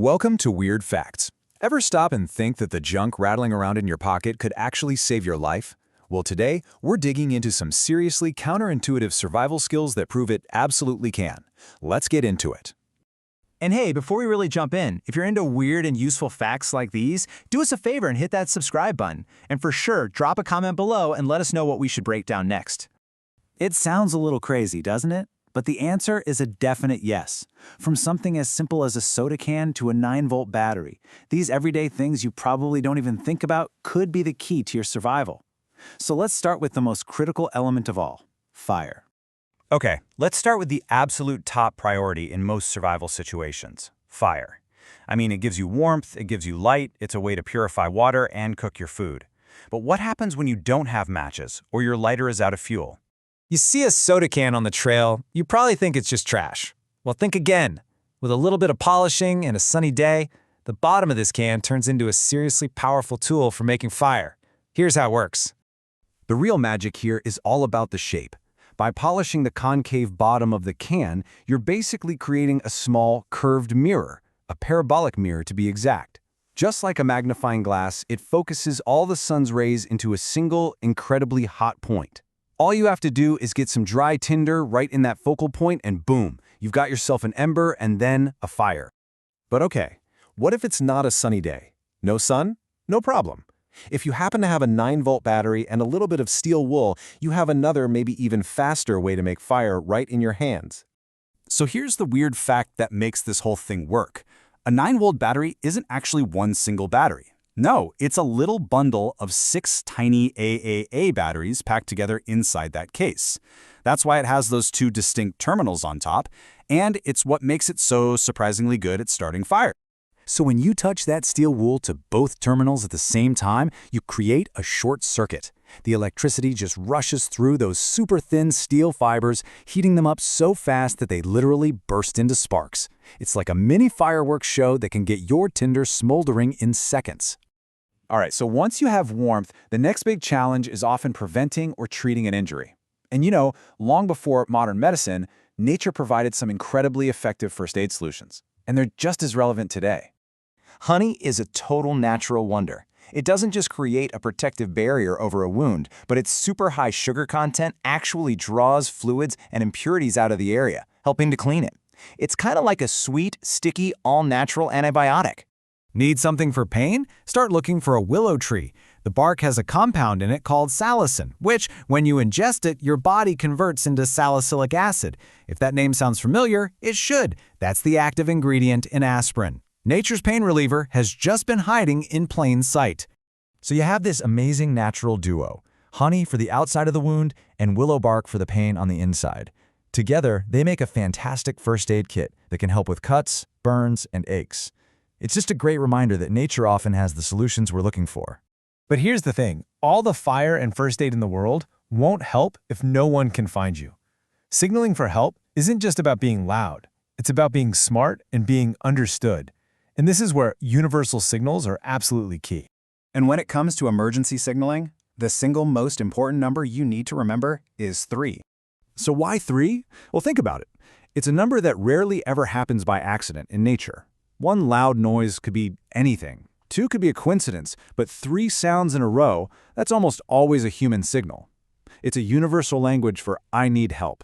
Welcome to Weird Facts. Ever stop and think that the junk rattling around in your pocket could actually save your life? Well, today, we're digging into some seriously counterintuitive survival skills that prove it absolutely can. Let's get into it. And hey, before we really jump in, if you're into weird and useful facts like these, do us a favor and hit that subscribe button. And for sure, drop a comment below and let us know what we should break down next. It sounds a little crazy, doesn't it? But the answer is a definite yes. From something as simple as a soda can to a 9-volt battery, these everyday things you probably don't even think about could be the key to your survival. So let's start with the most critical element of all, fire. Okay, let's start with the absolute top priority in most survival situations, fire. I mean, it gives you warmth, it gives you light, it's a way to purify water and cook your food. But what happens when you don't have matches or your lighter is out of fuel? You see a soda can on the trail, you probably think it's just trash. Well, think again. With a little bit of polishing and a sunny day, the bottom of this can turns into a seriously powerful tool for making fire. Here's how it works. The real magic here is all about the shape. By polishing the concave bottom of the can, you're basically creating a small, curved mirror, a parabolic mirror to be exact. Just like a magnifying glass, it focuses all the sun's rays into a single, incredibly hot point. All you have to do is get some dry tinder right in that focal point and boom, you've got yourself an ember and then a fire. But okay, what if it's not a sunny day? No sun? No problem. If you happen to have a 9-volt battery and a little bit of steel wool, you have another, maybe even faster way to make fire right in your hands. So here's the weird fact that makes this whole thing work. A 9-volt battery isn't actually one single battery. No, it's a little bundle of 6 tiny AAA batteries packed together inside that case. That's why it has those 2 distinct terminals on top, and it's what makes it so surprisingly good at starting fire. So when you touch that steel wool to both terminals at the same time, you create a short circuit. The electricity just rushes through those super thin steel fibers, heating them up so fast that they literally burst into sparks. It's like a mini fireworks show that can get your tinder smoldering in seconds. All right, so once you have warmth, the next big challenge is often preventing or treating an injury. And you know, long before modern medicine, nature provided some incredibly effective first aid solutions. And they're just as relevant today. Honey is a total natural wonder. It doesn't just create a protective barrier over a wound, but its super high sugar content actually draws fluids and impurities out of the area, helping to clean it. It's kind of like a sweet, sticky, all-natural antibiotic. Need something for pain? Start looking for a willow tree. The bark has a compound in it called salicin, which, when you ingest it, your body converts into salicylic acid. If that name sounds familiar, it should. That's the active ingredient in aspirin. Nature's pain reliever has just been hiding in plain sight. So you have this amazing natural duo, honey for the outside of the wound and willow bark for the pain on the inside. Together, they make a fantastic first aid kit that can help with cuts, burns, and aches. It's just a great reminder that nature often has the solutions we're looking for. But here's the thing, all the fire and first aid in the world won't help if no one can find you. Signaling for help isn't just about being loud. It's about being smart and being understood. And this is where universal signals are absolutely key. And when it comes to emergency signaling, the single most important number you need to remember is 3. So why 3? Well, think about it. It's a number that rarely ever happens by accident in nature. 1 loud noise could be anything. 2 could be a coincidence, but 3 sounds in a row, that's almost always a human signal. It's a universal language for I need help.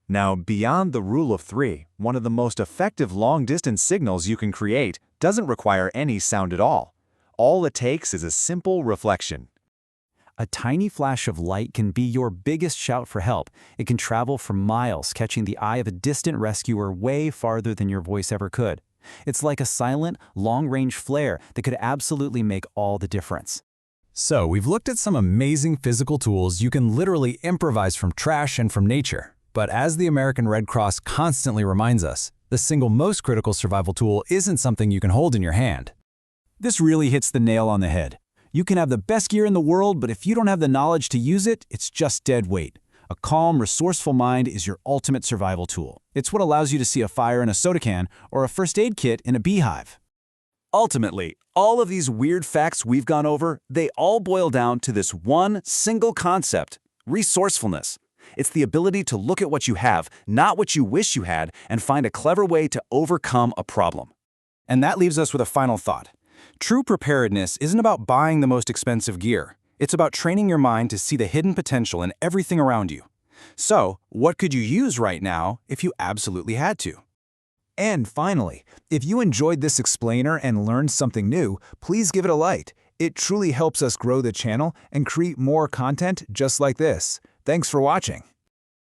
Now, beyond the rule of 3, one of the most effective long-distance signals you can create doesn't require any sound at all. All it takes is a simple reflection. A tiny flash of light can be your biggest shout for help. It can travel for miles, catching the eye of a distant rescuer way farther than your voice ever could. It's like a silent, long-range flare that could absolutely make all the difference. So we've looked at some amazing physical tools you can literally improvise from trash and from nature. But as the American Red Cross constantly reminds us, the single most critical survival tool isn't something you can hold in your hand. This really hits the nail on the head. You can have the best gear in the world, but if you don't have the knowledge to use it, it's just dead weight. A calm, resourceful mind is your ultimate survival tool. It's what allows you to see a fire in a soda can or a first aid kit in a beehive. Ultimately, all of these weird facts we've gone over, they all boil down to this one single concept, resourcefulness. It's the ability to look at what you have, not what you wish you had, and find a clever way to overcome a problem. And that leaves us with a final thought. True preparedness isn't about buying the most expensive gear. It's about training your mind to see the hidden potential in everything around you. So, what could you use right now if you absolutely had to? And finally, if you enjoyed this explainer and learned something new, please give it a like. It truly helps us grow the channel and create more content just like this. Thanks for watching.